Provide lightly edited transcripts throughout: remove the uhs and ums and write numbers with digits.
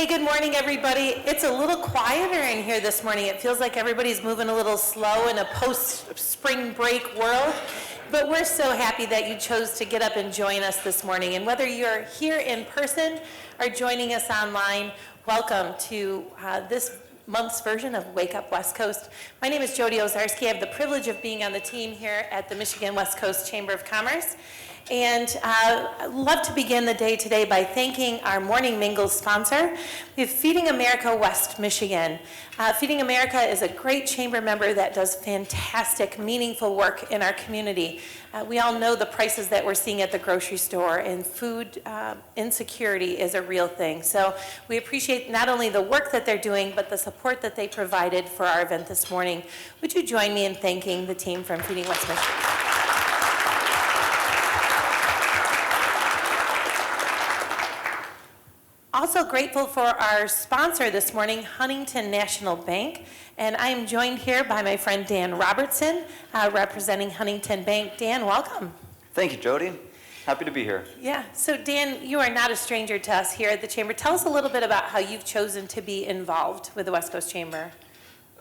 Hey, good morning, everybody. It's a little quieter in here this morning. It feels like everybody's moving a little slow in a post-spring break world. But we're so happy that you chose to get up and join us this morning. And whether you're here in person or joining us online, welcome to this month's version of Wake Up West Coast. My name is Jody Ozarski. I have the privilege of being on the team here at the Michigan West Coast Chamber of Commerce. And I'd love to begin the day today by thanking our Morning Mingles sponsor. We have Feeding America West Michigan. Feeding America is a great chamber member that does fantastic, meaningful work in our community. We all know the prices that we're seeing at the grocery store, and food insecurity is a real thing. So we appreciate not only the work that they're doing, but the support that they provided for our event this morning. Would you join me in thanking the team from Feeding West Michigan? Also grateful for our sponsor this morning, Huntington National Bank. And I am joined here by my friend Dan Robertson, representing Huntington Bank. Dan, welcome. Thank you, Jody. Happy to be here. Yeah, so Dan, you are not a stranger to us here at the Chamber. Tell us a little bit about how you've chosen to be involved with the West Coast Chamber.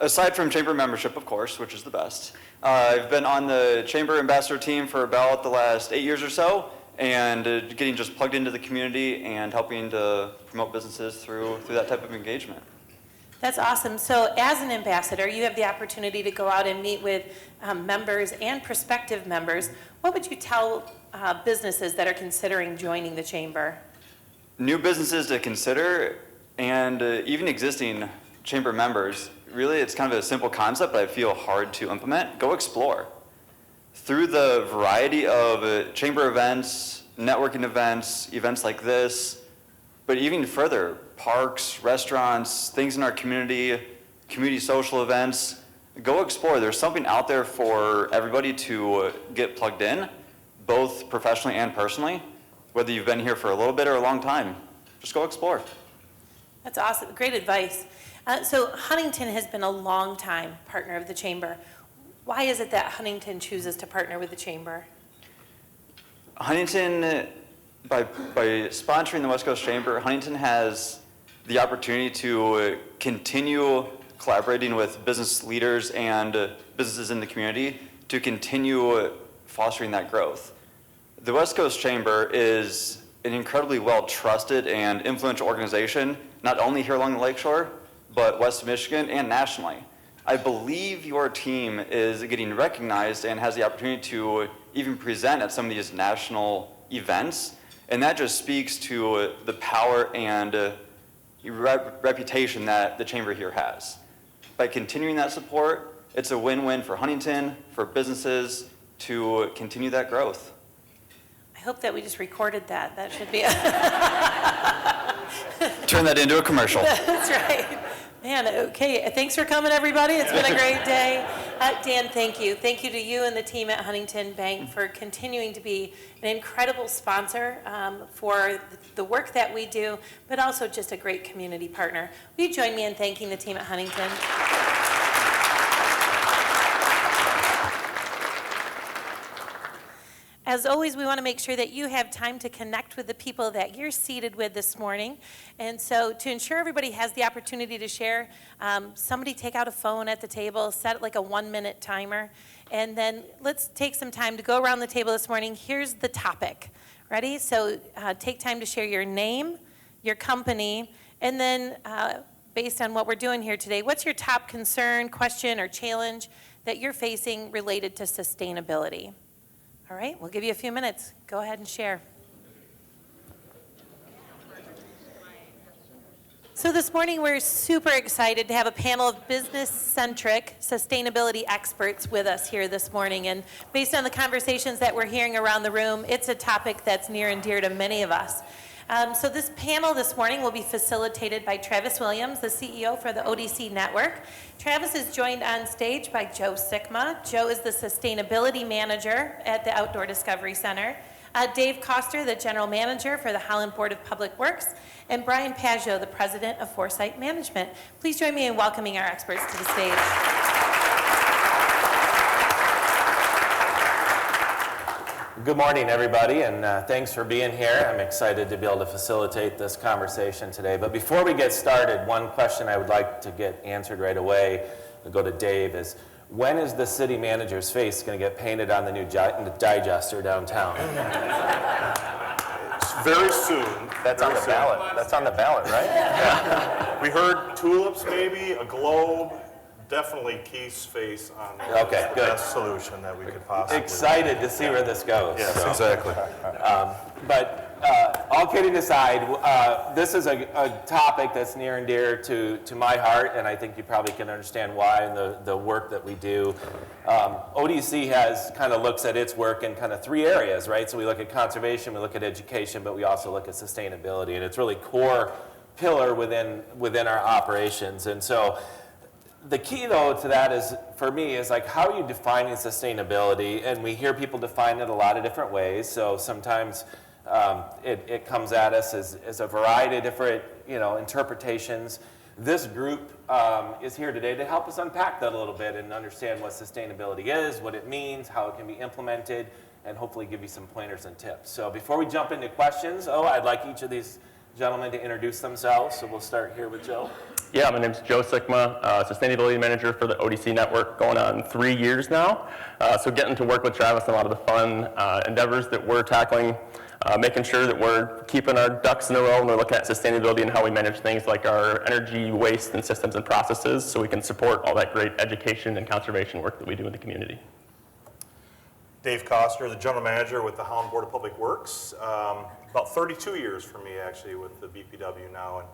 Aside from Chamber membership, of course, which is the best, I've been on the Chamber Ambassador team for about the last 8 years or so, and getting just plugged into the community and helping to promote businesses through that type of engagement. That's awesome. So as an ambassador, you have the opportunity to go out and meet with members and prospective members. What would you tell businesses that are considering joining the Chamber? New businesses to consider, and even existing Chamber members, really it's kind of a simple concept, but I feel hard to implement. Go explore. Through the variety of chamber events, networking events, events like this, but even further, parks, restaurants, things in our community social events, go explore. There's something out there for everybody to get plugged in, both professionally and personally, whether you've been here for a little bit or a long time. Just go explore. That's awesome. Great advice. So Huntington has been a long time partner of the Chamber. Why is it that Huntington chooses to partner with the Chamber? Huntington, by sponsoring the West Coast Chamber, Huntington has the opportunity to continue collaborating with business leaders and businesses in the community to continue fostering that growth. The West Coast Chamber is an incredibly well-trusted and influential organization, not only here along the lakeshore, but West Michigan and nationally. I believe your team is getting recognized and has the opportunity to even present at some of these national events, and that just speaks to the power and reputation that the Chamber here has. By continuing that support, it's a win-win for Huntington, for businesses to continue that growth. I hope that we just recorded that. That should be Turn that into a commercial. That's right. Man, okay, thanks for coming, everybody. It's been a great day. Dan, thank you. Thank you to you and the team at Huntington Bank for continuing to be an incredible sponsor for the work that we do, but also just a great community partner. Will you join me in thanking the team at Huntington? As always, we want to make sure that you have time to connect with the people that you're seated with this morning. And so to ensure everybody has the opportunity to share, somebody take out a phone at the table, set it like a 1-minute timer, and then let's take some time to go around the table this morning. Here's the topic. Ready? So take time to share your name, your company, and then based on what we're doing here today, what's your top concern, question, or challenge that you're facing related to sustainability? All right, we'll give you a few minutes. Go ahead and share. So this morning we're super excited to have a panel of business-centric sustainability experts with us here this morning. And based on the conversations that we're hearing around the room, it's a topic that's near and dear to many of us. So this panel this morning will be facilitated by Travis Williams, the CEO for the ODC Network. Travis is joined on stage by Joe Sikma. Joe is the Sustainability Manager at the Outdoor Discovery Center. Dave Koster, the General Manager for the Holland Board of Public Works. And Brian Paggio, the President of Foresight Management. Please join me in welcoming our experts to the stage. Good morning, everybody, and thanks for being here. I'm excited to be able to facilitate this conversation today. But before we get started, one question I would like to get answered right away, to go to Dave, is when is the city manager's face going to get painted on the new digester downtown? Very soon. That's on the ballot. That's on the ballot, right? We heard tulips maybe, a globe, definitely Keith's face on there. Okay, the good. best solution that we could possibly. Excited to see where this goes. Yes, so. exactly. But all kidding aside, this is a topic that's near and dear to my heart, and I think you probably can understand why in the work that we do. ODC kind of looks at its work in kind of three areas, right? So we look at conservation, we look at education, but we also look at sustainability, and it's really core pillar within our operations. And so the key, though, to that is, for me, is like, how are you defining sustainability? And we hear people define it a lot of different ways. So sometimes it comes at us as a variety of different, interpretations. This group is here today to help us unpack that a little bit and understand what sustainability is, what it means, how it can be implemented, and hopefully give you some pointers and tips. So before we jump into questions, I'd like each of these gentlemen to introduce themselves. So we'll start here with Joe. Yeah, my name's Joe Sikma, Sustainability Manager for the ODC Network, going on 3 years now. So getting to work with Travis on a lot of the fun endeavors that we're tackling, making sure that we're keeping our ducks in a row when we're looking at sustainability and how we manage things like our energy, waste, and systems and processes so we can support all that great education and conservation work that we do in the community. Dave Koster, the General Manager with the Holland Board of Public Works. About 32 years for me, actually, with the BPW now. And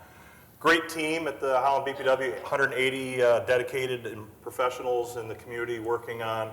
great team at the Holland BPW, 180 dedicated professionals in the community working on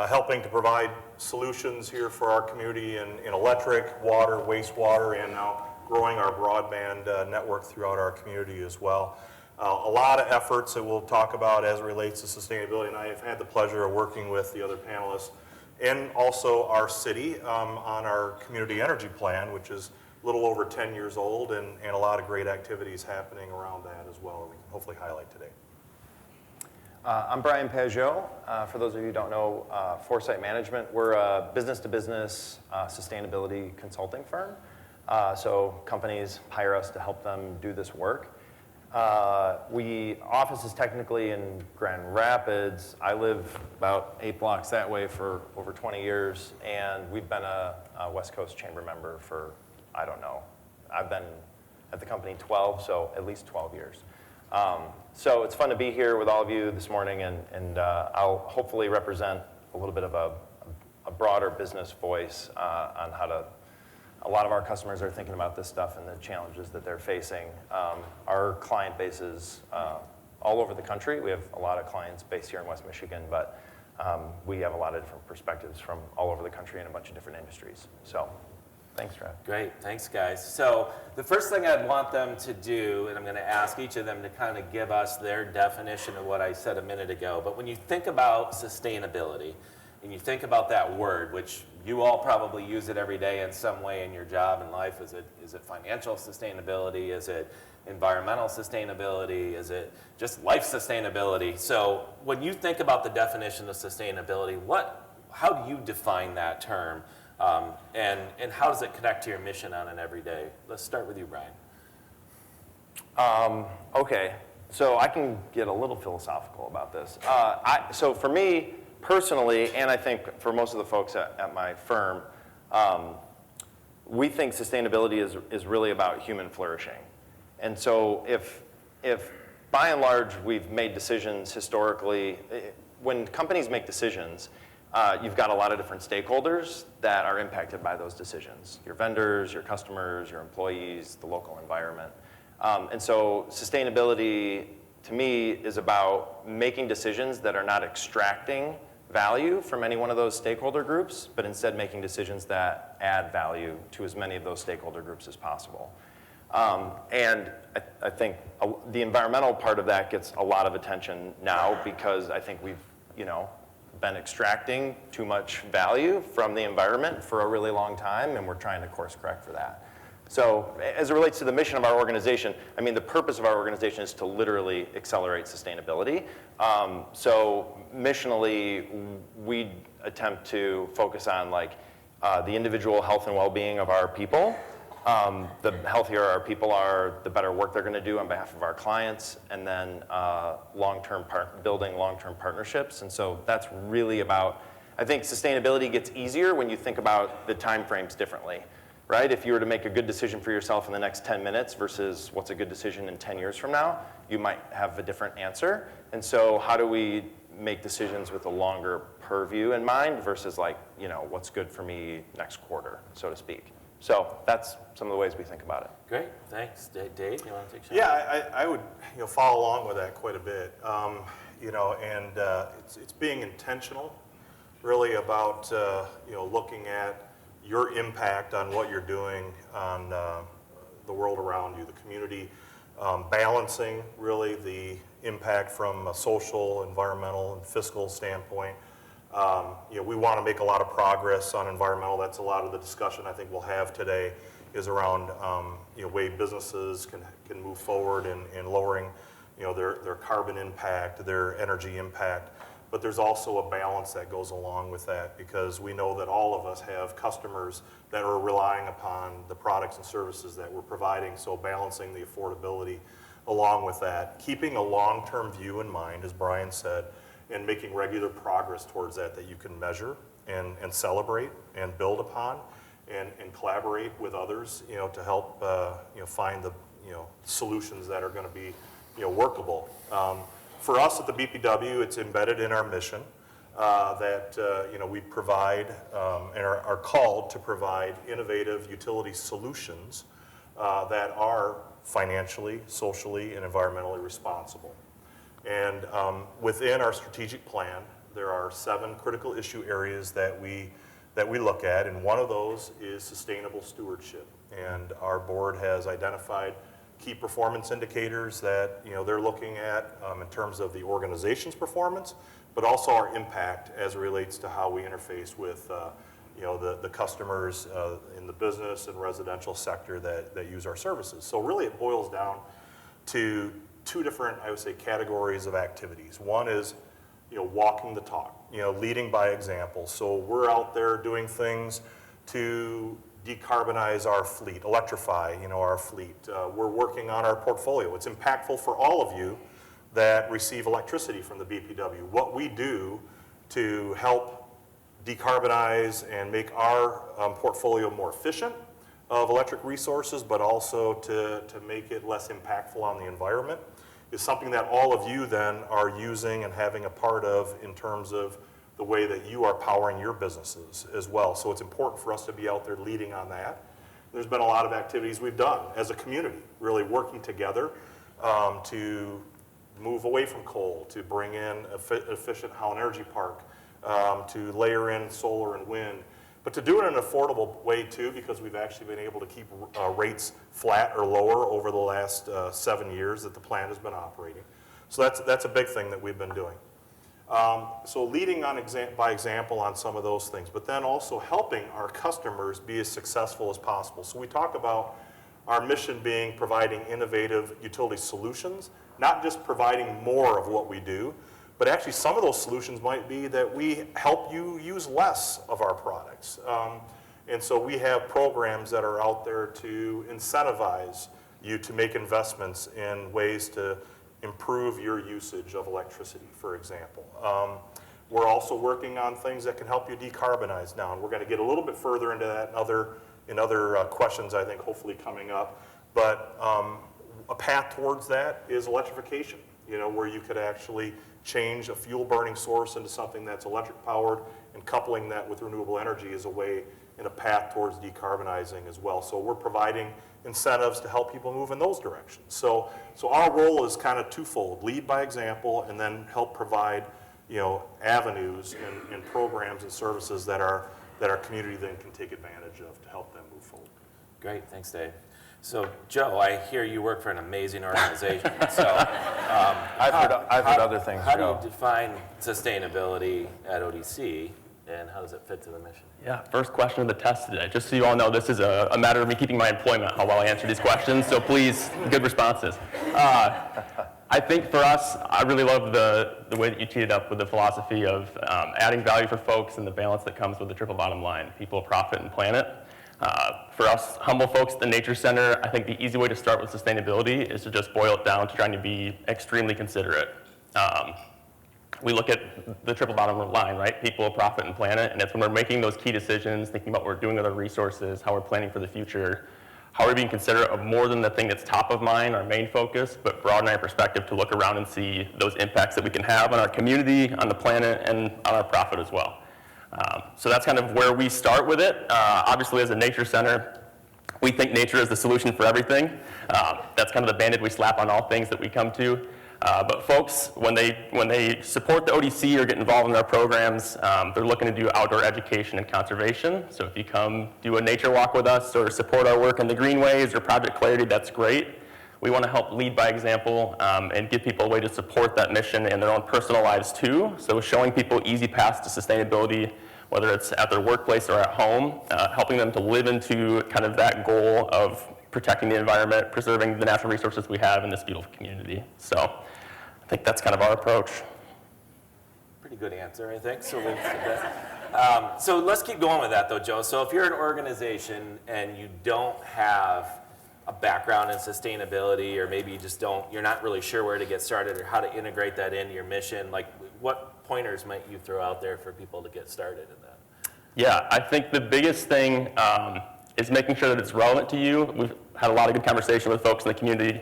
helping to provide solutions here for our community in electric, water, wastewater, and now growing our broadband network throughout our community as well. A lot of efforts that we'll talk about as it relates to sustainability, and I have had the pleasure of working with the other panelists and also our city on our community energy plan, which is a little over 10 years old, and a lot of great activities happening around that as well that we can hopefully highlight today. I'm Brian Pajot. For those of you who don't know, Foresight Management, we're a business-to-business sustainability consulting firm. So companies hire us to help them do this work. Office is technically in Grand Rapids. I live about 8 blocks that way for over 20 years, and we've been a West Coast Chamber member for, I don't know, I've been at the company 12, so at least 12 years. So it's fun to be here with all of you this morning, and I'll hopefully represent a little bit of a broader business voice on how to. A lot of our customers are thinking about this stuff and the challenges that they're facing. Our client base is all over the country. We have a lot of clients based here in West Michigan, but we have a lot of different perspectives from all over the country in a bunch of different industries. So thanks, Trav. Great, thanks guys. So the first thing I'd want them to do, and I'm going to ask each of them to kind of give us their definition of what I said a minute ago, but when you think about sustainability, and you think about that word, which you all probably use it every day in some way in your job and life. Is it financial sustainability? Is it environmental sustainability? Is it just life sustainability? So when you think about the definition of sustainability, how do you define that term? And how does it connect to your mission on an everyday? Let's start with you, Brian. Okay, so I can get a little philosophical about this. So for me, personally, and I think for most of the folks at my firm, we think sustainability is really about human flourishing. And so if by and large we've made decisions historically, when companies make decisions, you've got a lot of different stakeholders that are impacted by those decisions. Your vendors, your customers, your employees, the local environment. And so sustainability, to me, is about making decisions that are not extracting value from any one of those stakeholder groups, but instead making decisions that add value to as many of those stakeholder groups as possible. And I think the environmental part of that gets a lot of attention now because I think we've, been extracting too much value from the environment for a really long time, and we're trying to course correct for that. So as it relates to the mission of our organization, the purpose of our organization is to literally accelerate sustainability. So missionally, we attempt to focus on the individual health and well-being of our people. The healthier our people are, the better work they're going to do on behalf of our clients, and then building long-term partnerships. And so that's really about, I think sustainability gets easier when you think about the time frames differently, right? If you were to make a good decision for yourself in the next 10 minutes versus what's a good decision in 10 years from now, you might have a different answer. And so how do we make decisions with a longer purview in mind versus like, what's good for me next quarter, so to speak. So that's some of the ways we think about it. Great, thanks. Dave, you want to take a shot? Yeah, I would follow along with that quite a bit. It's being intentional, really about looking at your impact on what you're doing on the world around you, the community, balancing really the impact from a social, environmental, and fiscal standpoint. We want to make a lot of progress on environmental. That's a lot of the discussion I think we'll have today is around way businesses can move forward in lowering their carbon impact, their energy impact. But there's also a balance that goes along with that, because we know that all of us have customers that are relying upon the products and services that we're providing, so balancing the affordability along with that. Keeping a long-term view in mind, as Brian said, and making regular progress towards that you can measure and celebrate and build upon and collaborate with others, to help find the solutions that are going to be workable. For us at the BPW, it's embedded in our mission that we provide and are called to provide innovative utility solutions that are financially, socially, and environmentally responsible. And within our strategic plan, there are 7 critical issue areas that we look at, and one of those is sustainable stewardship. And our board has identified key performance indicators that they're looking at in terms of the organization's performance, but also our impact as it relates to how we interface with the customers in the business and residential sector that use our services. So really it boils down to 2 different, I would say, categories of activities. One is walking the talk, leading by example. So we're out there doing things to decarbonize our fleet, electrify our fleet. We're working on our portfolio. It's impactful for all of you that receive electricity from the BPW. What we do to help decarbonize and make our portfolio more efficient of electric resources, but also to make it less impactful on the environment, is something that all of you then are using and having a part of in terms of the way that you are powering your businesses as well. So it's important for us to be out there leading on that. There's been a lot of activities we've done as a community, really working together to move away from coal, to bring in efficient Howland Energy Park, to layer in solar and wind, but to do it in an affordable way too, because we've actually been able to keep rates flat or lower over the last 7 years that the plant has been operating. So that's a big thing that we've been doing. So leading by example on some of those things, but then also helping our customers be as successful as possible. So we talk about our mission being providing innovative utility solutions, not just providing more of what we do, but actually some of those solutions might be that we help you use less of our products. And so we have programs that are out there to incentivize you to make investments in ways to improve your usage of electricity, for example. We're also working on things that can help you decarbonize now, and we're going to get a little bit further into that in other questions, I think, hopefully coming up. But a path towards that is electrification, where you could actually change a fuel-burning source into something that's electric-powered, and coupling that with renewable energy is a way and a path towards decarbonizing as well. So we're providing incentives to help people move in those directions. So our role is kind of twofold: lead by example, and then help provide avenues and programs and services that our community then can take advantage of to help them move forward. Great, thanks, Dave. So, Joe, I hear you work for an amazing organization. So, I've heard other things, How Joe. do you define sustainability at ODC, and how does it fit to the mission? Yeah, first question of the test today. Just so you all know, this is a matter of me keeping my employment, how well I answer these questions, so please, good responses. I I think for us, I really love the way that you teed it up with the philosophy of adding value for folks and the balance that comes with the triple bottom line, people, profit, and planet. For us humble folks at the Nature Center, I think the easy way to start with sustainability is to just boil it down to trying to be extremely considerate. We look at the triple bottom line, right? People, profit, and planet, and it's when we're making those key decisions, thinking about what we're doing with our resources, how we're planning for the future, how we're being considerate of more than the thing that's top of mind, our main focus, but broaden our perspective to look around and see those impacts that we can have on our community, on the planet, and on our profit as well. So that's kind of where we start with it. Obviously, as a nature center, we think nature is the solution for everything. That's kind of the Band-Aid we slap on all things that we come to. But folks, when they support the ODC or get involved in our programs, they're looking to do outdoor education and conservation. So if you come do a nature walk with us or support our work in the Greenways or Project Clarity, that's great. We want to help lead by example and give people a way to support that mission in their own personal lives too. So showing people easy paths to sustainability, whether it's at their workplace or at home, helping them to live into kind of that goal of protecting the environment, preserving the natural resources we have in this beautiful community. So I think that's kind of our approach. Pretty good answer, I think. So let's keep going with that, though, Joe. So if you're an organization and you don't have a background in sustainability, or maybe you just you're not really sure where to get started or how to integrate that into your mission, like what pointers might you throw out there for people to get started in that? Yeah, I think the biggest thing is making sure that it's relevant to you. We've had a lot of good conversation with folks in the community.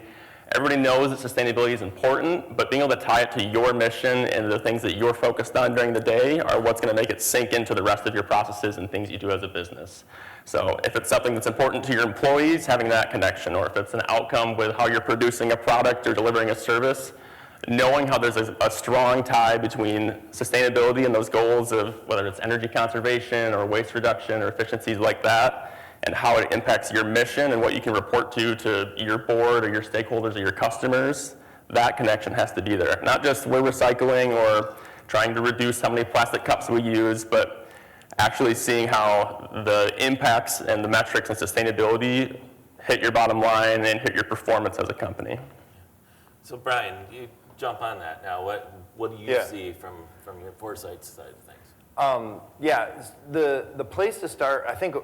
Everybody knows that sustainability is important, but being able to tie it to your mission and the things that you're focused on during the day are what's going to make it sink into the rest of your processes and things you do as a business. So if it's something that's important to your employees, having that connection, or if it's an outcome with how you're producing a product or delivering a service, knowing how there's a strong tie between sustainability and those goals of whether it's energy conservation or waste reduction or efficiencies like that, and how it impacts your mission and what you can report to your board or your stakeholders or your customers, that connection has to be there. Not just we're recycling or trying to reduce how many plastic cups we use, but actually seeing how the impacts and the metrics and sustainability hit your bottom line and hit your performance as a company. So Brian, you jump on that now. What do you see from your Foresight side of things? The place to start, I think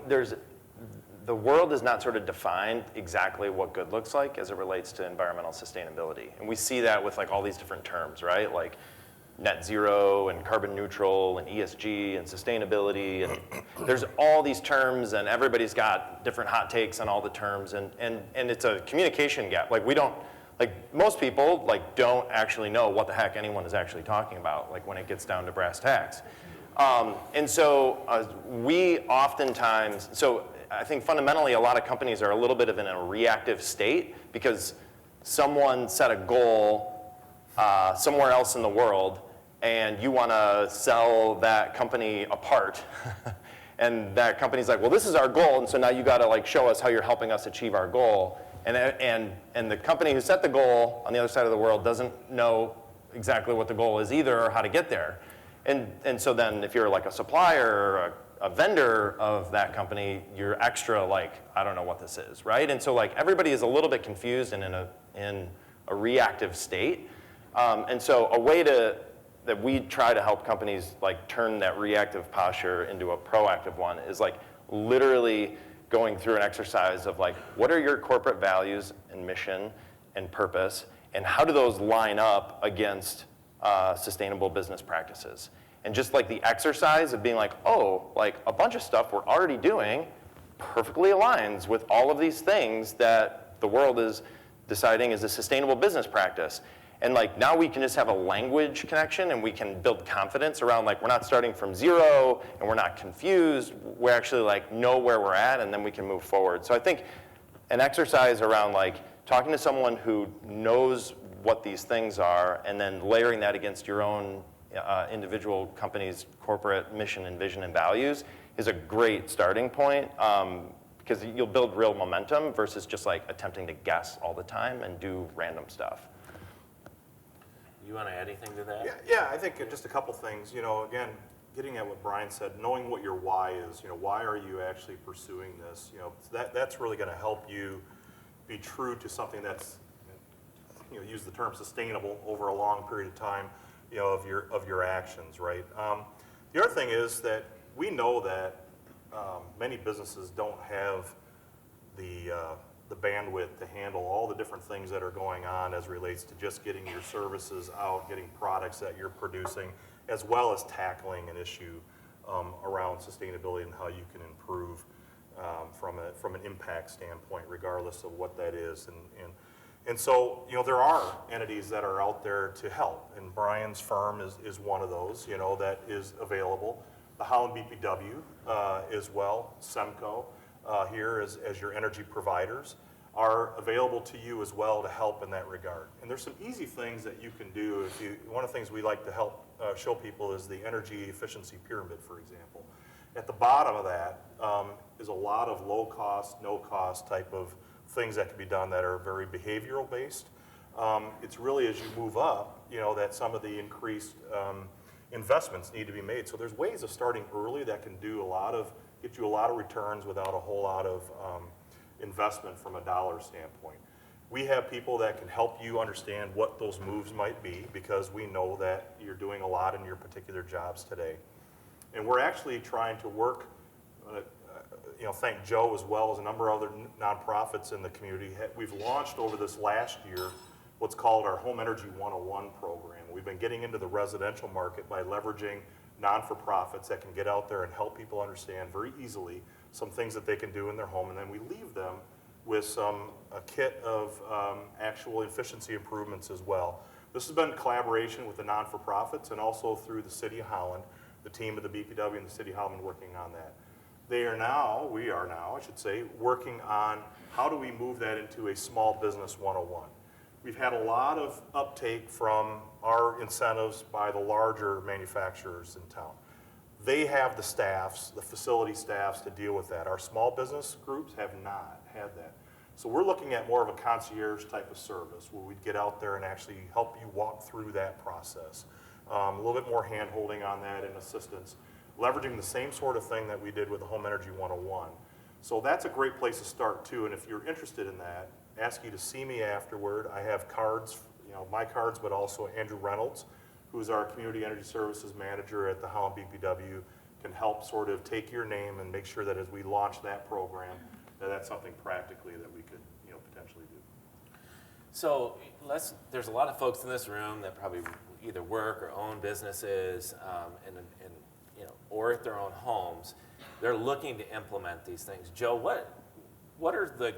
the world is not sort of defined exactly what good looks like as it relates to environmental sustainability. And we see that with like all these different terms, right? Like net zero and carbon neutral and ESG and sustainability. And there's all these terms and everybody's got different hot takes on all the terms. And it's a communication gap. Like most people don't actually know what the heck anyone is actually talking about, like when it gets down to brass tacks. And so we oftentimes, I think fundamentally a lot of companies are a little bit in a reactive state because someone set a goal somewhere else in the world and you want to sell that company apart. And that company's like, well, this is our goal, and so now you got to like show us how you're helping us achieve our goal. And the company who set the goal on the other side of the world doesn't know exactly what the goal is either or how to get there. And so then if you're like a supplier or a vendor of that company, you're extra like, I don't know what this is, right? And so like everybody is a little bit confused and in a reactive state. And so a way that we try to help companies like turn that reactive posture into a proactive one is like literally going through an exercise of like, what are your corporate values and mission and purpose, and how do those line up against sustainable business practices? And just like the exercise of being like, oh, like a bunch of stuff we're already doing perfectly aligns with all of these things that the world is deciding is a sustainable business practice. And like now we can just have a language connection and we can build confidence around like we're not starting from zero and we're not confused. We actually like know where we're at and then we can move forward. So I think an exercise around like talking to someone who knows what these things are and then layering that against your own individual company's corporate mission and vision and values is a great starting point because you'll build real momentum versus just like attempting to guess all the time and do random stuff. You want to add anything to that? Yeah, I think just a couple things. Again, getting at what Brian said, knowing what your why is. Why are you actually pursuing this? That's really going to help you be true to something that's, use the term sustainable over a long period of time, of your actions, right? The other thing is that we know that many businesses don't have the bandwidth to handle all the different things that are going on as relates to just getting your services out, getting products that you're producing, as well as tackling an issue around sustainability and how you can improve from an impact standpoint, regardless of what that is. And so, there are entities that are out there to help, and Brian's firm is one of those, that is available. The Holland BPW as well, SEMCO here as your energy providers are available to you as well to help in that regard. And there's some easy things that you can do. One of the things we like to help show people is the energy efficiency pyramid, for example. At the bottom of that is a lot of low cost, no cost type of things that can be done that are very behavioral based. It's really as you move up, that some of the increased investments need to be made. So there's ways of starting early that can get you a lot of returns without a whole lot of investment from a dollar standpoint. We have people that can help you understand what those moves might be, because we know that you're doing a lot in your particular jobs today. And we're actually trying to work, thank Joe as well as a number of other nonprofits in the community. We've launched over this last year what's called our Home Energy 101 program. We've been getting into the residential market by leveraging non-for-profits that can get out there and help people understand very easily some things that they can do in their home, and then we leave them with a kit of actual efficiency improvements as well. This has been in collaboration with the non-for-profits and also through the City of Holland, the team of the BPW and the City of Holland working on that. We are now, working on how do we move that into a small business 101. We've had a lot of uptake from our incentives by the larger manufacturers in town. They have the staffs, the facility staffs to deal with that. Our small business groups have not had that. So we're looking at more of a concierge type of service where we'd get out there and actually help you walk through that process. A little bit more hand-holding on that and assistance, leveraging the same sort of thing that we did with the Home Energy 101. So that's a great place to start too, and if you're interested in that, ask you to see me afterward. I have cards, my cards, but also Andrew Reynolds, who's our Community Energy Services Manager at the Holland BPW, can help sort of take your name and make sure that as we launch that program, that's something practically that we could potentially do. So there's a lot of folks in this room that probably either work or own businesses, or at their own homes. They're looking to implement these things. Joe, what are the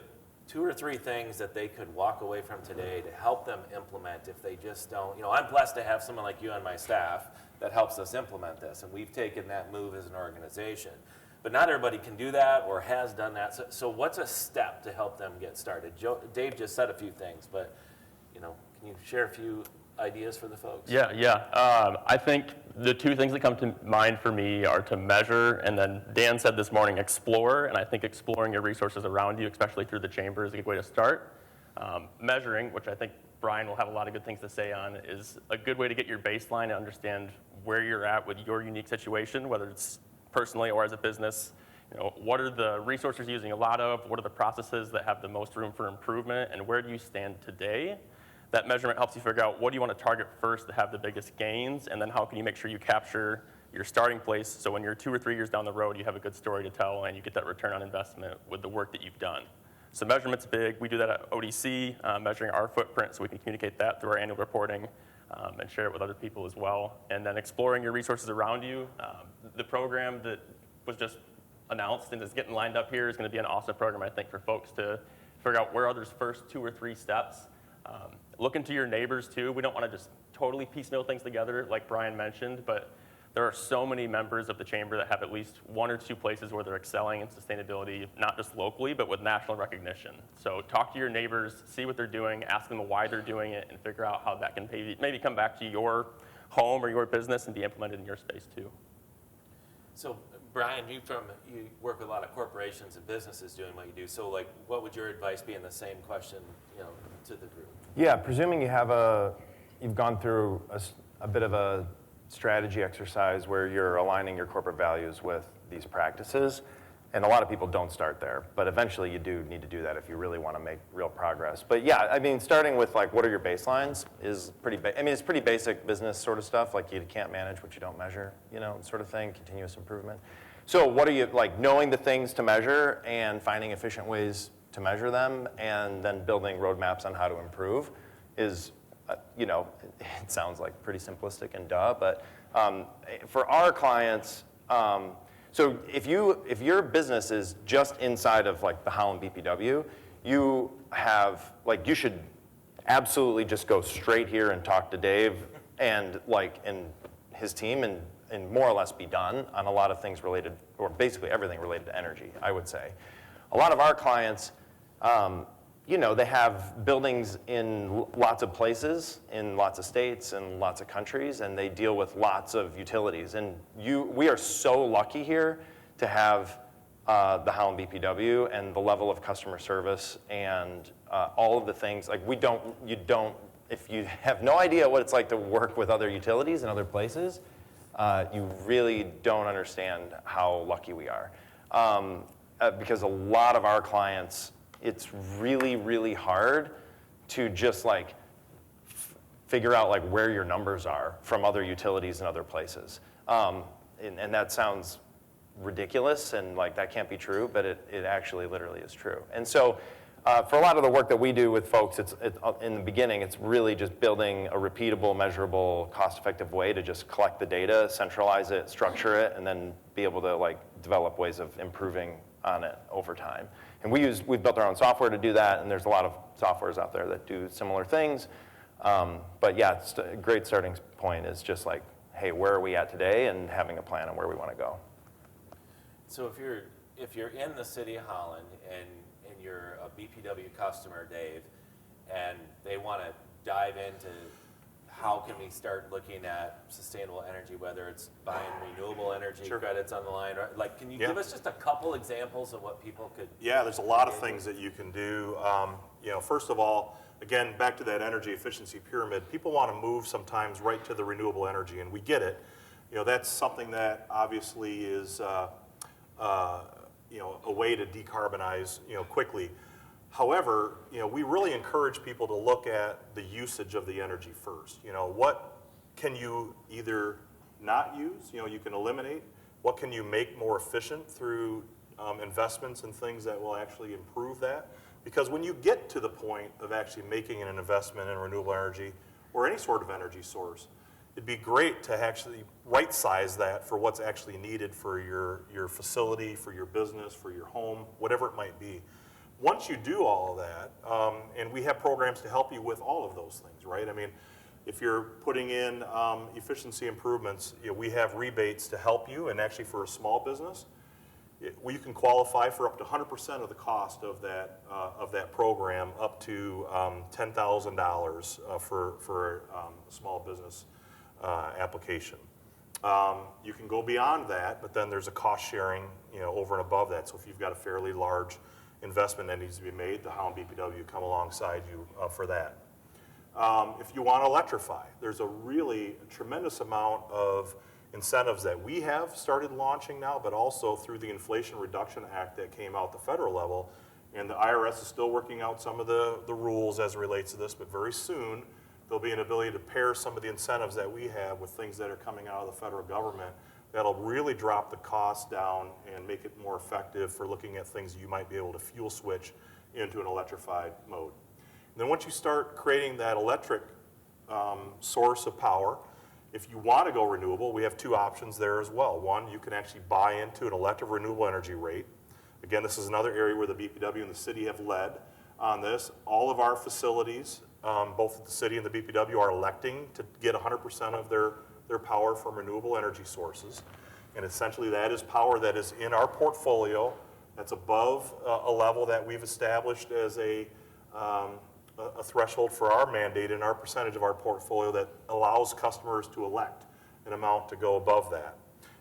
2 or 3 things that they could walk away from today to help them implement if they just don't? I'm blessed to have someone like you on my staff that helps us implement this, and we've taken that move as an organization. But not everybody can do that or has done that. So what's a step to help them get started? Dave just said a few things, but can you share a few ideas for the folks? Yeah. I think the 2 things that come to mind for me are to measure, and then Dan said this morning, explore. And I think exploring your resources around you, especially through the chamber, is a good way to start. Measuring, which I think Brian will have a lot of good things to say on, is a good way to get your baseline and understand where you're at with your unique situation, whether it's personally or as a business. What are the resources you're using a lot of? What are the processes that have the most room for improvement? And where do you stand today? That measurement helps you figure out what do you want to target first to have the biggest gains, and then how can you make sure you capture your starting place so when you're 2 or 3 years down the road, you have a good story to tell and you get that return on investment with the work that you've done. So measurement's big. We do that at ODC, measuring our footprint so we can communicate that through our annual reporting and share it with other people as well. And then exploring your resources around you. The program that was just announced and is getting lined up here is going to be an awesome program, I think, for folks to figure out where are those first 2 or 3 steps. Look into your neighbors too. We don't want to just totally piecemeal things together like Brian mentioned, but there are so many members of the chamber that have at least 1 or 2 places where they're excelling in sustainability, not just locally, but with national recognition. So talk to your neighbors, see what they're doing, ask them why they're doing it, and figure out how that can maybe come back to your home or your business and be implemented in your space too. So Brian, you work with a lot of corporations and businesses doing what you do. So what would your advice be in the same question, to the group? Yeah, presuming you've gone through a bit of a strategy exercise where you're aligning your corporate values with these practices, And a lot of people don't start there, but eventually you do need to do that if you really want to make real progress. But yeah, I mean, starting with like, what are your baselines is it's pretty basic business sort of stuff, like you can't manage what you don't measure, sort of thing, continuous improvement. So what are you, like knowing the things to measure and finding efficient ways to measure them and then building roadmaps on how to improve is, it sounds like pretty simplistic and duh, but for our clients, so if your business is just inside of like the Holland BPW, you should absolutely just go straight here and talk to Dave and his team and more or less be done on a lot of things related, or basically everything related to energy, I would say. A lot of our clients, they have buildings in lots of places, in lots of states and lots of countries, and they deal with lots of utilities. And we are so lucky here to have the Holland BPW and the level of customer service and all of the things. Like if you have no idea what it's like to work with other utilities in other places, you really don't understand how lucky we are. Because a lot of our clients, it's really, really hard to just figure out where your numbers are from other utilities and other places. And that sounds ridiculous and that can't be true, but it actually literally is true. And so for a lot of the work that we do with folks, it's in the beginning, it's really just building a repeatable, measurable, cost-effective way to just collect the data, centralize it, structure it, and then be able to develop ways of improving on it over time. And we've built our own software to do that, and there's a lot of softwares out there that do similar things. But yeah, it's a great starting point is just hey, where are we at today, and having a plan on where we want to go. So if you're in the city of Holland and you're a BPW customer, Dave, and they want to dive into how can we start looking at sustainable energy, whether it's buying renewable energy credits on the line, or can you give us just a couple examples of what people could? Yeah, there's a lot of things that you can do. First of all, again, back to that energy efficiency pyramid, people want to move sometimes right to the renewable energy, and we get it. That's something that obviously is a way to decarbonize quickly. However, we really encourage people to look at the usage of the energy first. What can you either not use, you can eliminate? What can you make more efficient through investments and things that will actually improve that? Because when you get to the point of actually making an investment in renewable energy or any sort of energy source, it'd be great to actually right-size that for what's actually needed for your facility, for your business, for your home, whatever it might be. Once you do all of that, and we have programs to help you with all of those things, right? I mean, if you're putting in efficiency improvements, we have rebates to help you, and actually for a small business, you can qualify for up to 100% of the cost of that program, up to $10,000 for a small business application. You can go beyond that, but then there's a cost sharing, over and above that. So if you've got a fairly large investment that needs to be made, the Holland BPW come alongside you for that. If you want to electrify, there's a really tremendous amount of incentives that we have started launching now, but also through the Inflation Reduction Act that came out at the federal level. And the IRS is still working out some of the rules as it relates to this, but very soon there'll be an ability to pair some of the incentives that we have with things that are coming out of the federal government that'll really drop the cost down and make it more effective for looking at things you might be able to fuel switch into an electrified mode. And then once you start creating that electric source of power, if you want to go renewable, we have two options there as well. One, you can actually buy into an elective renewable energy rate. Again, this is another area where the BPW and the city have led on this. All of our facilities, both the city and the BPW, are electing to get 100% of their power from renewable energy sources. And essentially that is power that is in our portfolio that's above a level that we've established as a threshold for our mandate in our percentage of our portfolio that allows customers to elect an amount to go above that.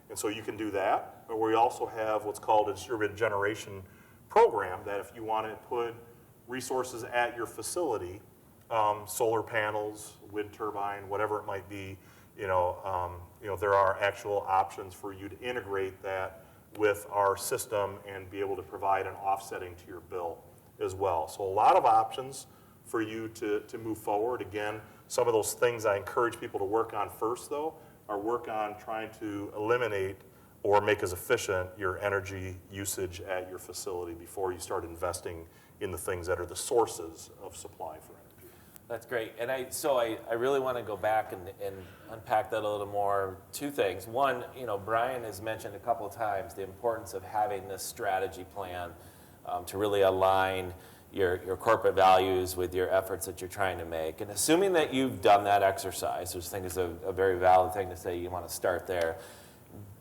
And so you can do that, but we also have what's called a distributed generation program that if you want to put resources at your facility, solar panels, wind turbine, whatever it might be, there are actual options for you to integrate that with our system and be able to provide an offsetting to your bill as well. So a lot of options for you to move forward. Again, some of those things I encourage people to work on first, though, are work on trying to eliminate or make as efficient your energy usage at your facility before you start investing in the things that are the sources of supply for energy. That's great. And I really want to go back and unpack that a little more. Two things. One, Brian has mentioned a couple of times the importance of having this strategy plan to really align your corporate values with your efforts that you're trying to make. And assuming that you've done that exercise, which I think is a very valid thing to say, you want to start there.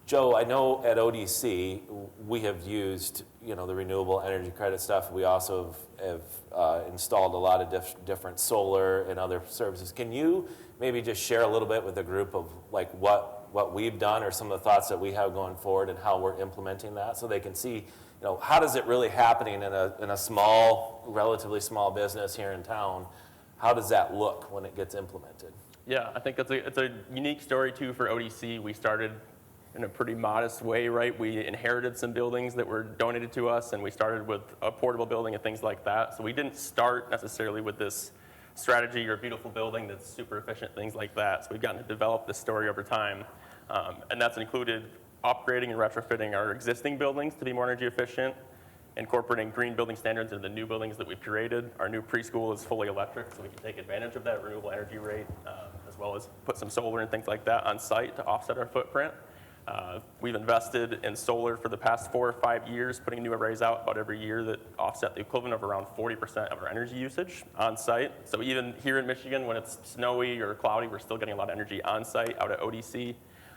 Joe, I know at ODC we have used the renewable energy credit stuff. We also have installed a lot of different solar and other services. Can you maybe just share a little bit with the group of like what we've done or some of the thoughts that we have going forward and how we're implementing that, so they can see how does it really happening in a small, relatively small business here in town? How does that look when it gets implemented? Yeah, I think it's a unique story too for ODC. We started in a pretty modest way, right? We inherited some buildings that were donated to us, and we started with a portable building and things like that. So we didn't start necessarily with this strategy or a beautiful building that's super efficient, things like that. So we've gotten to develop this story over time, and that's included upgrading and retrofitting our existing buildings to be more energy efficient, incorporating green building standards into the new buildings that we've created. Our new preschool is fully electric, so we can take advantage of that renewable energy rate, as well as put some solar and things like that on site to offset our footprint. We've invested in solar for the past 4 or 5 years, putting new arrays out about every year that offset the equivalent of around 40% of our energy usage on site. So even here in Michigan, when it's snowy or cloudy, we're still getting a lot of energy on site out at ODC.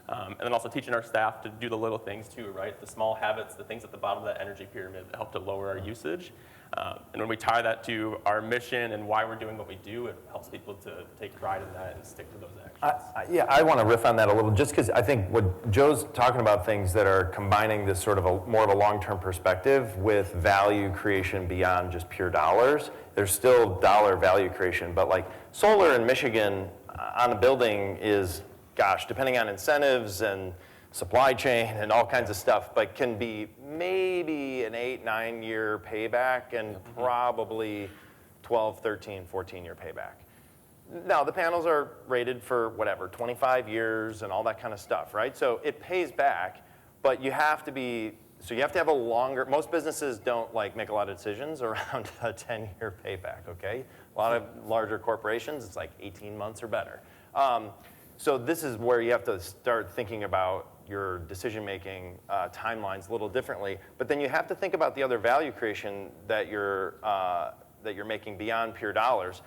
And then also teaching our staff to do the little things too, right? The small habits, the things at the bottom of that energy pyramid that help to lower our usage. And when we tie that to our mission and why we're doing what we do, it helps people to take pride in that and stick to those actions. I want to riff on that a little, just because I think what Joe's talking about, things that are combining this sort of more of a long-term perspective with value creation beyond just pure dollars. There's still dollar value creation, but like solar in Michigan on a building is, gosh, depending on incentives and supply chain and all kinds of stuff, but can be maybe an 8-9 year payback and probably 12, 13, 14-year payback. Now, the panels are rated for whatever, 25 years and all that kind of stuff, right? So it pays back, but you have to have a longer, most businesses don't make a lot of decisions around a 10-year payback, okay? A lot of larger corporations, it's like 18 months or better. So this is where you have to start thinking about your decision-making timelines a little differently. But then you have to think about the other value creation that you're making beyond pure dollars.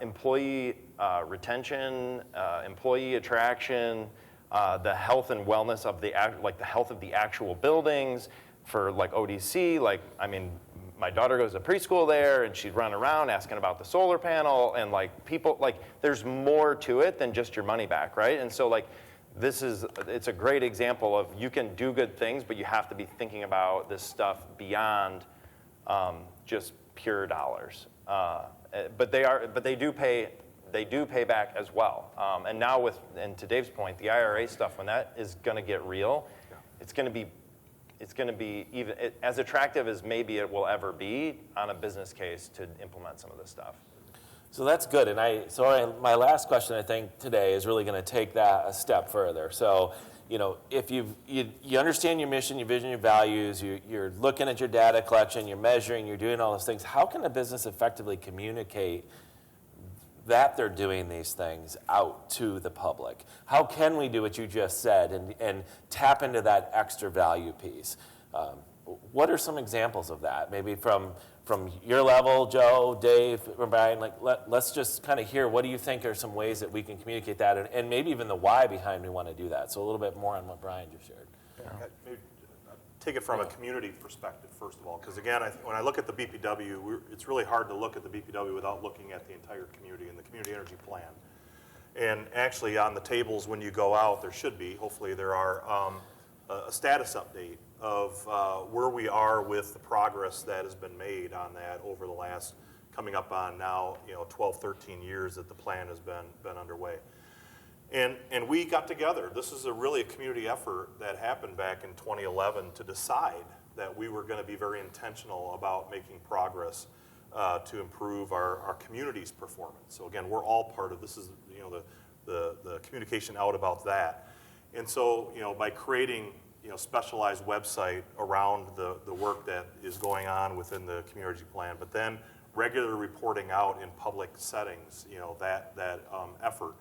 Employee retention, employee attraction, the health and wellness of the health of the actual buildings. For ODC, my daughter goes to preschool there, and she'd run around asking about the solar panel, and people, there's more to it than just your money back, right? And so it's a great example of you can do good things, but you have to be thinking about this stuff beyond just pure dollars. But they do pay back as well. And now and to Dave's point, the IRA stuff, when that is going to get real, it's going to be even as attractive as maybe it will ever be on a business case to implement some of this stuff. So that's good. And my last question, I think, today is really going to take that a step further. So, if you understand your mission, your vision, your values, you're looking at your data collection, you're measuring, you're doing all those things, how can a business effectively communicate that they're doing these things out to the public? How can we do what you just said and tap into that extra value piece? What are some examples of that? Maybe from your level, Joe, Dave, or Brian, let's just kind of hear, what do you think are some ways that we can communicate that, and maybe even the why behind we want to do that. So a little bit more on what Brian just shared. Maybe take it from a community perspective, first of all, because again, when I look at the BPW, it's really hard to look at the BPW without looking at the entire community and the community energy plan. And actually on the tables when you go out, there should be, hopefully there are, a status update of where we are with the progress that has been made on that over the last, coming up on now, 12, 13 years that the plan has been underway. And we got together. This is really a community effort that happened back in 2011 to decide that we were going to be very intentional about making progress to improve our community's performance. So again, we're all part of this. Is the communication out about that. And so by creating specialized website around the work that is going on within the community plan, but then regular reporting out in public settings, that effort.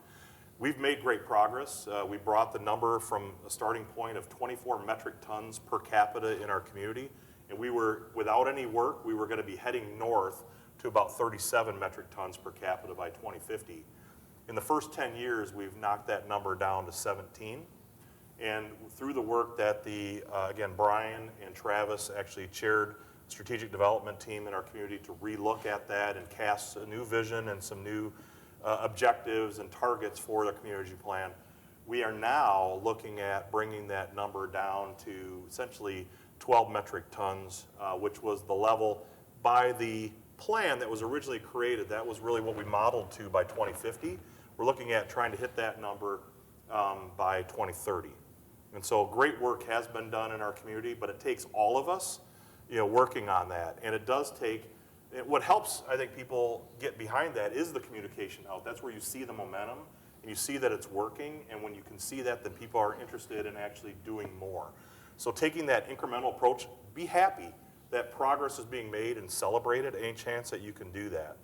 We've made great progress. We brought the number from a starting point of 24 metric tons per capita in our community, and we were, without any work, we were going to be heading north to about 37 metric tons per capita by 2050. In the first 10 years, we've knocked that number down to 17. And through the work that again, Brian and Travis actually chaired the strategic development team in our community to relook at that and cast a new vision and some new objectives and targets for the community plan. We are now looking at bringing that number down to essentially 12 metric tons, which was the level by the plan that was originally created. That was really what we modeled to by 2050. We're looking at trying to hit that number by 2030. And so great work has been done in our community, but it takes all of us working on that. And it does take, what helps, I think, people get behind that is the communication out. That's where you see the momentum and you see that it's working. And when you can see that, then people are interested in actually doing more. So taking that incremental approach, be happy that progress is being made and celebrate it, any chance that you can do that.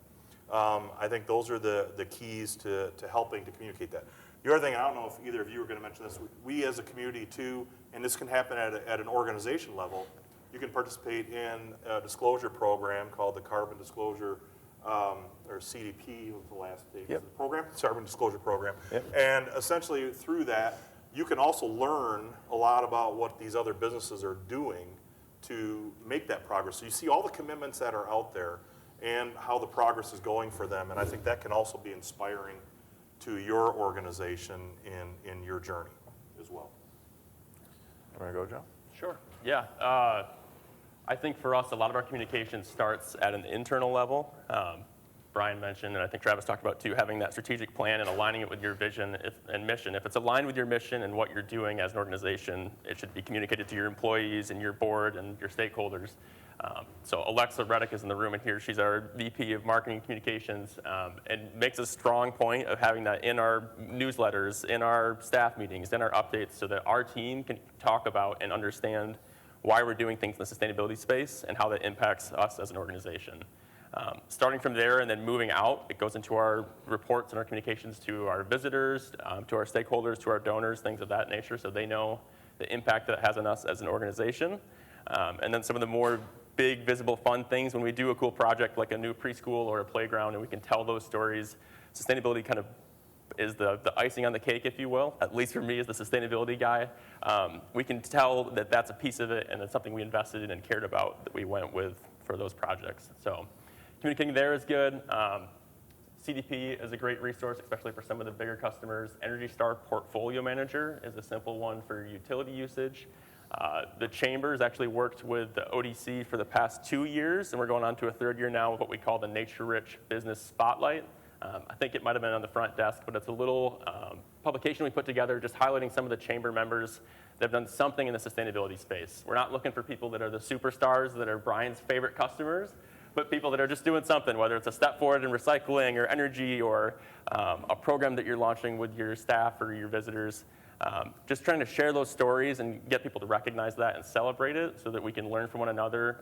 I think those are the keys to helping to communicate that. The other thing, I don't know if either of you are going to mention this, we as a community too, and this can happen at an organization level, you can participate in a disclosure program called the Carbon Disclosure, or CDP was the last name of the program, Carbon Disclosure Program. Yep. And essentially through that, you can also learn a lot about what these other businesses are doing to make that progress. So you see all the commitments that are out there and how the progress is going for them. And I think that can also be inspiring to your organization in your journey as well. You want to go, Joe? Sure. Yeah. I think for us, a lot of our communication starts at an internal level. Brian mentioned, and I think Travis talked about too, having that strategic plan and aligning it with your vision and mission. If it's aligned with your mission and what you're doing as an organization, it should be communicated to your employees and your board and your stakeholders. So Alexa Reddick is in the room in here. She's our VP of Marketing Communications, and makes a strong point of having that in our newsletters, in our staff meetings, in our updates, so that our team can talk about and understand why we're doing things in the sustainability space and how that impacts us as an organization. Starting from there and then moving out, it goes into our reports and our communications to our visitors, to our stakeholders, to our donors, things of that nature, so they know the impact that it has on us as an organization. And then some of the more big, visible, fun things, when we do a cool project like a new preschool or a playground and we can tell those stories, sustainability kind of is the icing on the cake, if you will, at least for me as the sustainability guy. We can tell that that's a piece of it and it's something we invested in and cared about that we went with for those projects. So communicating there is good. CDP is a great resource, especially for some of the bigger customers. Energy Star Portfolio Manager is a simple one for utility usage. The Chamber's actually worked with the ODC for the past 2 years, and we're going on to a third year now with what we call the Nature Rich Business Spotlight. I think it might have been on the front desk, but it's a little publication we put together just highlighting some of the Chamber members that have done something in the sustainability space. We're not looking for people that are the superstars, that are Brian's favorite customers, but people that are just doing something, whether it's a step forward in recycling or energy or a program that you're launching with your staff or your visitors. Just trying to share those stories and get people to recognize that and celebrate it so that we can learn from one another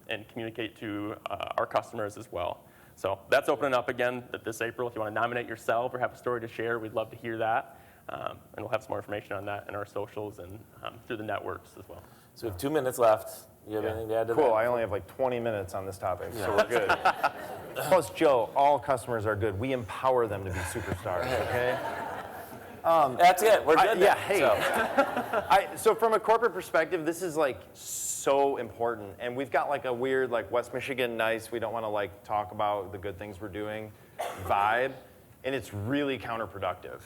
and communicate to our customers as well. So that's opening up again this April. If you want to nominate yourself or have a story to share, we'd love to hear that. And we'll have some more information on that in our socials and through the networks as well. So we have 2 minutes left. You have anything to add to that? Cool. I only have like 20 minutes on this topic, so we're good. Plus, Joe, all customers are good. We empower them to be superstars, okay? That's it. We're good. Yeah, hey. So from a corporate perspective, this is like so important. And we've got like a weird like West Michigan nice, we don't want to like talk about the good things we're doing vibe. And it's really counterproductive.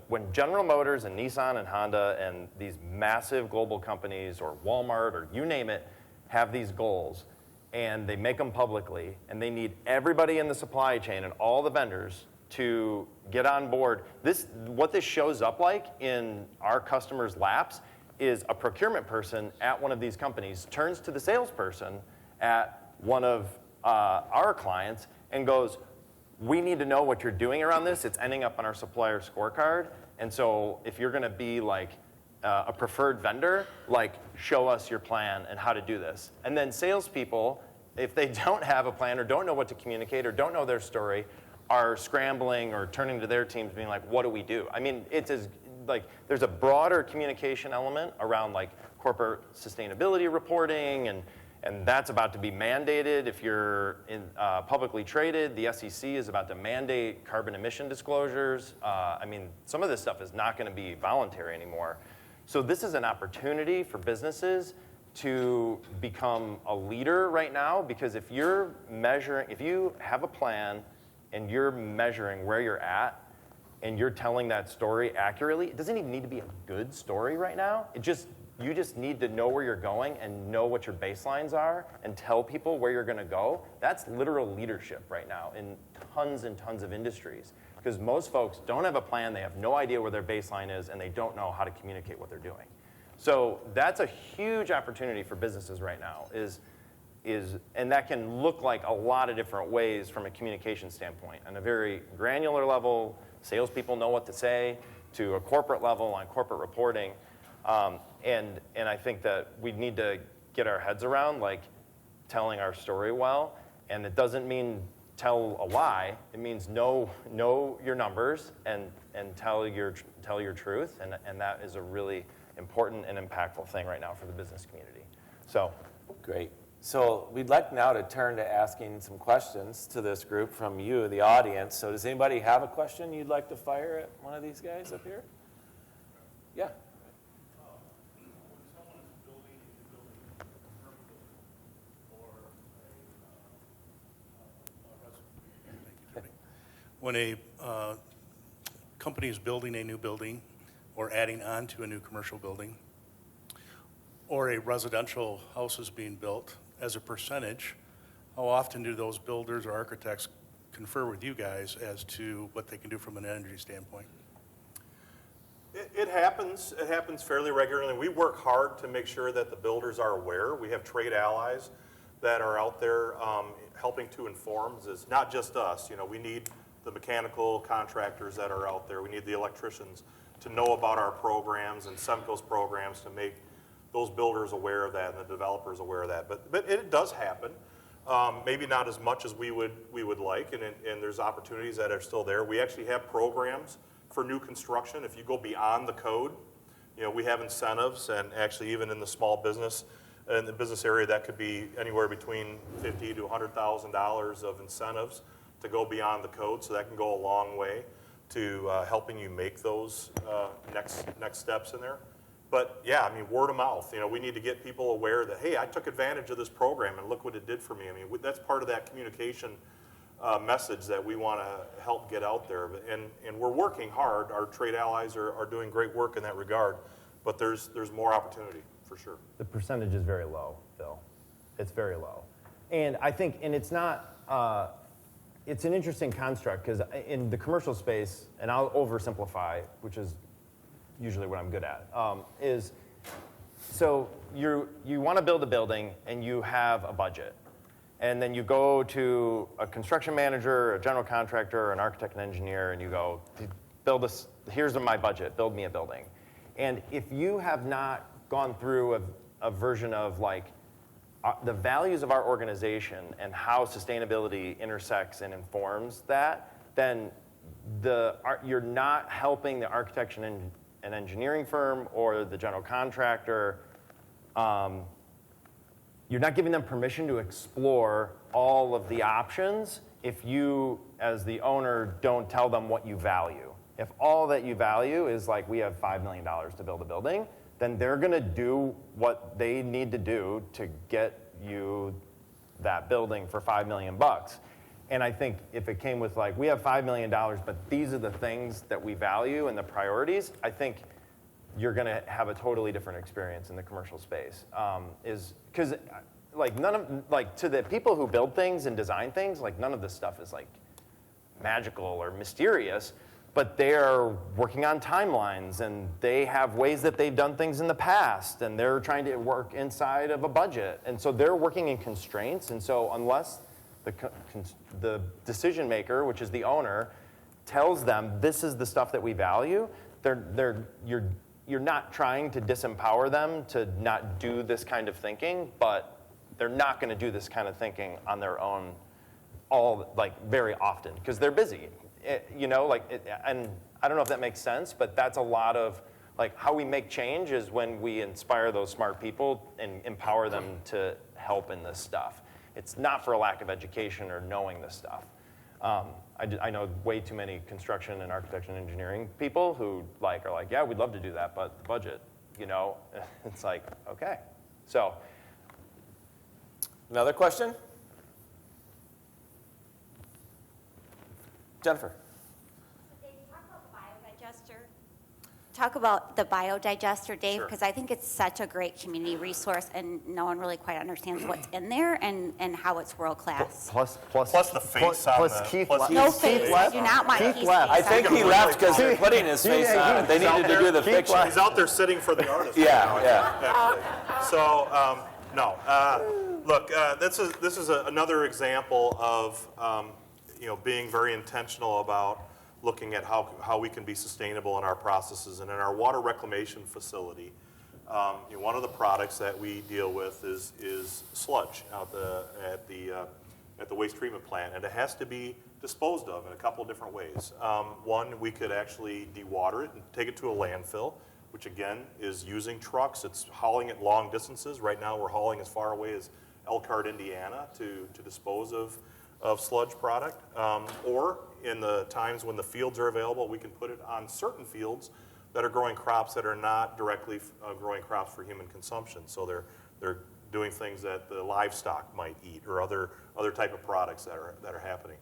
When General Motors and Nissan and Honda and these massive global companies or Walmart or you name it have these goals, and they make them publicly, and they need everybody in the supply chain and all the vendors to get on board. What this shows up like in our customers' laps is a procurement person at one of these companies turns to the salesperson at one of our clients and goes, we need to know what you're doing around this. It's ending up on our supplier scorecard. And so if you're going to be like a preferred vendor, like show us your plan and how to do this. And then salespeople, if they don't have a plan or don't know what to communicate or don't know their story, are scrambling or turning to their teams being like, what do we do? I mean, it's as like there's a broader communication element around like corporate sustainability reporting, and that's about to be mandated. If you're in publicly traded, the SEC is about to mandate carbon emission disclosures. I mean, some of this stuff is not going to be voluntary anymore. So this is an opportunity for businesses to become a leader right now, because if you have a plan and you're measuring where you're at and you're telling that story accurately, it doesn't even need to be a good story right now. You just need to know where you're going and know what your baselines are and tell people where you're going to go. That's literal leadership right now in tons and tons of industries, because most folks don't have a plan, they have no idea where their baseline is, and they don't know how to communicate what they're doing. So that's a huge opportunity for businesses right now, and that can look like a lot of different ways from a communication standpoint. On a very granular level, salespeople know what to say, to a corporate level on corporate reporting. And I think that we need to get our heads around like telling our story well. And it doesn't mean tell a lie. It means know your numbers and tell your truth. And that is a really important and impactful thing right now for the business community. So Great. So we'd like now to turn to asking some questions to this group from you, the audience. So does anybody have a question you'd like to fire at one of these guys up here? Yeah. When a company is building a new building or adding on to a new commercial building, or a residential house is being built, as a percentage, how often do those builders or architects confer with you guys as to what they can do from an energy standpoint? It happens. It happens fairly regularly. We work hard to make sure that the builders are aware. We have trade allies that are out there helping to inform. It's not just us. You know, we need the mechanical contractors that are out there. We need the electricians to know about our programs and Semco's programs to make those builders aware of that and the developers aware of that. But it does happen. Maybe not as much as we would like, and there's opportunities that are still there. We actually have programs for new construction. If you go beyond the code, you know, we have incentives, and actually even in the small business, in the business area, that could be anywhere between $50,000 to $100,000 of incentives to go beyond the code. So that can go a long way to helping you make those next steps in there. But yeah, I mean, word of mouth. You know, we need to get people aware that, hey, I took advantage of this program and look what it did for me. I mean, that's part of that communication message that we want to help get out there. And we're working hard. Our trade allies are doing great work in that regard. But there's more opportunity for sure. The percentage is very low, Phil. It's very low. And I think, and it's not, it's an interesting construct, because in the commercial space, and I'll oversimplify, which is usually what I'm good at, is so you want to build a building and you have a budget. And then you go to a construction manager, a general contractor, an architect and engineer, and you go, build this, here's my budget, build me a building. And if you have not gone through a version of like the values of our organization and how sustainability intersects and informs that, then you're not helping the architecture and engineering firm or the general contractor. You're not giving them permission to explore all of the options if you, as the owner, don't tell them what you value. If all that you value is like, we have $5 million to build a building, then they're going to do what they need to do to get you that building for $5 million. And I think if it came with like, we have $5 million, but these are the things that we value and the priorities, I think you're going to have a totally different experience in the commercial space. Because like none of, like to the people who build things and design things, like none of this stuff is like magical or mysterious, but they're working on timelines and they have ways that they've done things in the past and they're trying to work inside of a budget. And so they're working in constraints. And so unless the decision maker, which is the owner, tells them this is the stuff that we value, you're not trying to disempower them to not do this kind of thinking, but they're not going to do this kind of thinking on their own very often because they're busy. And I don't know if that makes sense, but that's a lot of like how we make change is when we inspire those smart people and empower them to help in this stuff. It's not for a lack of education or knowing this stuff. I know way too many construction and architecture and engineering people who are like, yeah, we'd love to do that, but the budget, it's like, okay. So, Another question? Jennifer. Dave, talk about the biodigester, Dave, Sure. because I think it's such a great community resource, and no one really quite understands what's in there and how it's world class. Plus the face on plus the- Keith plus left. No Keith face. I left. do not want Keith Keith's left. face I think on he it. left because they're putting his face on it. They needed to do the Keith fiction. left. He's out there sitting for the artist. Yeah. So, no. Look, this is another example of being very intentional about looking at how we can be sustainable in our processes. And in our water reclamation facility, one of the products that we deal with is sludge out at the waste treatment plant, and it has to be disposed of in a couple of different ways. One, we could actually dewater it and take it to a landfill, which again is using trucks. It's hauling it long distances. Right now we're hauling as far away as Elkhart, Indiana to dispose of sludge product. Or in the times when the fields are available, we can put it on certain fields that are growing crops that are not directly growing crops for human consumption. So they're doing things that the livestock might eat or other type of products that are happening.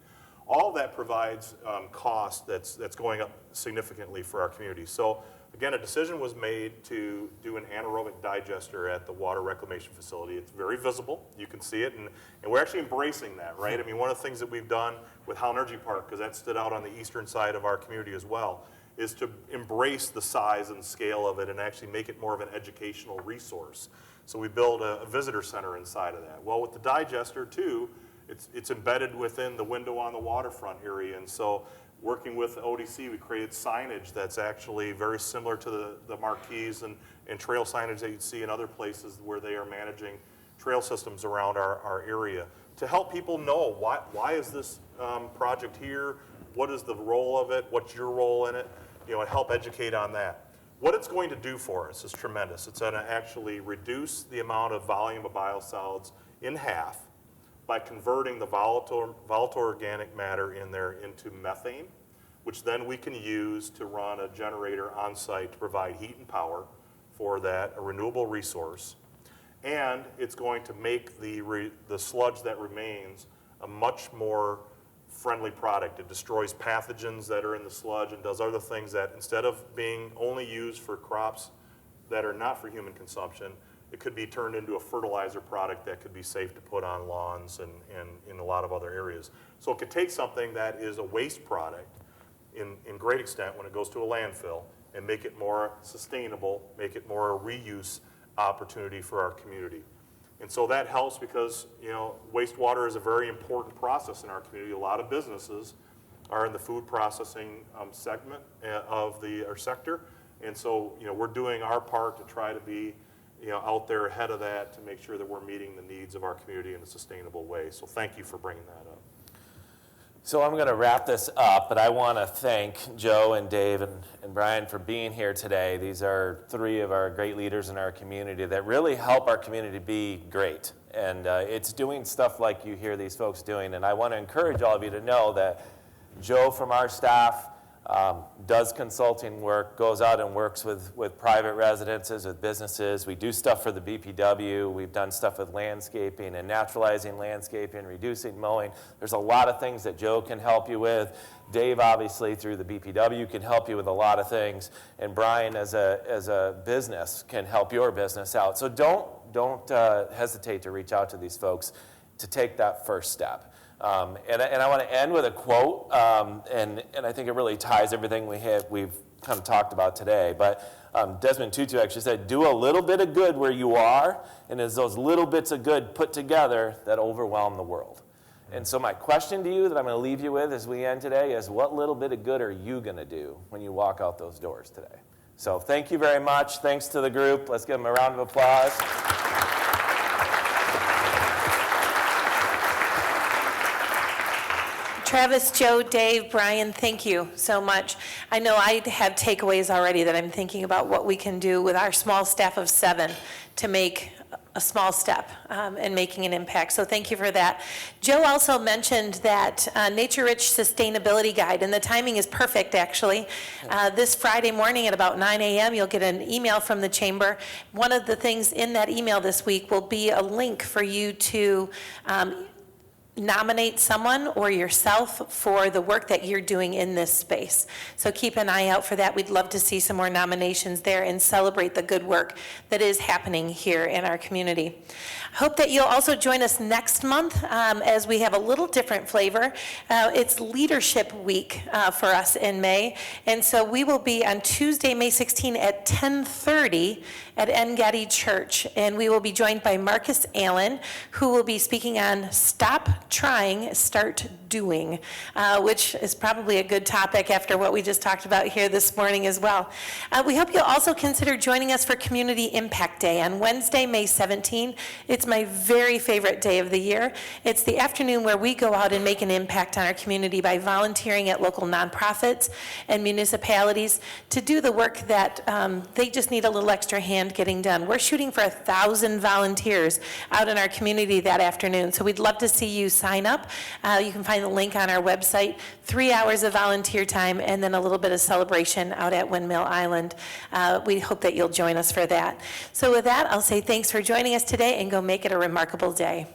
All of that provides cost that's going up significantly for our community. So again, a decision was made to do an anaerobic digester at the water reclamation facility. It's very visible. You can see it, and we're actually embracing that, right? I mean, one of the things that we've done with Howland Energy Park, because that stood out on the eastern side of our community as well, is to embrace the size and scale of it and actually make it more of an educational resource. So we build a visitor center inside of that. Well, with the digester too, it's embedded within the window on the waterfront area, and so working with ODC, we created signage that's actually very similar to the marquees and trail signage that you'd see in other places where they are managing trail systems around our area to help people know why is this project here, what is the role of it, what's your role in it, and help educate on that. What it's going to do for us is tremendous. It's going to actually reduce the amount of volume of biosolids in half by converting the volatile organic matter in there into methane, which then we can use to run a generator on site to provide heat and power for that, a renewable resource. And it's going to make the sludge that remains a much more friendly product. It destroys pathogens that are in the sludge and does other things that instead of being only used for crops that are not for human consumption, it could be turned into a fertilizer product that could be safe to put on lawns and in a lot of other areas. So it could take something that is a waste product in great extent when it goes to a landfill and make it more sustainable, make it more a reuse opportunity for our community. And so that helps because wastewater is a very important process in our community. A lot of businesses are in the food processing segment of our sector. And so we're doing our part to try to be out there ahead of that to make sure that we're meeting the needs of our community in a sustainable way. So thank you for bringing that up. So I'm going to wrap this up, but I want to thank Joe and Dave and Brian for being here today. These are three of our great leaders in our community that really help our community be great. And it's doing stuff like you hear these folks doing. And I want to encourage all of you to know that Joe from our staff does consulting work, goes out and works with private residences, with businesses. We do stuff for the BPW. We've done stuff with landscaping and naturalizing landscaping, reducing mowing. There's a lot of things that Joe can help you with. Dave, obviously, through the BPW can help you with a lot of things. And Brian, as a business, can help your business out. So don't hesitate to reach out to these folks to take that first step. And I want to end with a quote, and I think it really ties everything we've kind of talked about today. But Desmond Tutu actually said, "Do a little bit of good where you are, and it's those little bits of good put together that overwhelm the world." And so my question to you that I'm going to leave you with as we end today is, what little bit of good are you going to do when you walk out those doors today? So thank you very much. Thanks to the group. Let's give them a round of applause. Travis, Joe, Dave, Brian, thank you so much. I know I have takeaways already that I'm thinking about what we can do with our small staff of 7 to make a small step and making an impact. So thank you for that. Joe also mentioned that Nature Rich Sustainability Guide, and the timing is perfect, actually. This Friday morning at about 9 a.m., you'll get an email from the Chamber. One of the things in that email this week will be a link for you to nominate someone or yourself for the work that you're doing in this space. So keep an eye out for that. We'd love to see some more nominations there and celebrate the good work that is happening here in our community. I hope that you'll also join us next month as we have a little different flavor. It's Leadership Week for us in May, and so we will be on Tuesday, May 16 at 10:30 at Engedi Church, and we will be joined by Marcus Allen, who will be speaking on Stop Trying, Start Doing, which is probably a good topic after what we just talked about here this morning as well. We hope you'll also consider joining us for Community Impact Day on Wednesday, May 17. It's my very favorite day of the year. It's the afternoon where we go out and make an impact on our community by volunteering at local nonprofits and municipalities to do the work that they just need a little extra hand getting done. We're shooting for 1,000 volunteers out in our community that afternoon, so we'd love to see you sign up. You can find the link on our website. 3 hours of volunteer time and then a little bit of celebration out at Windmill Island. We hope that you'll join us for that. So with that, I'll say thanks for joining us today and go make it a remarkable day.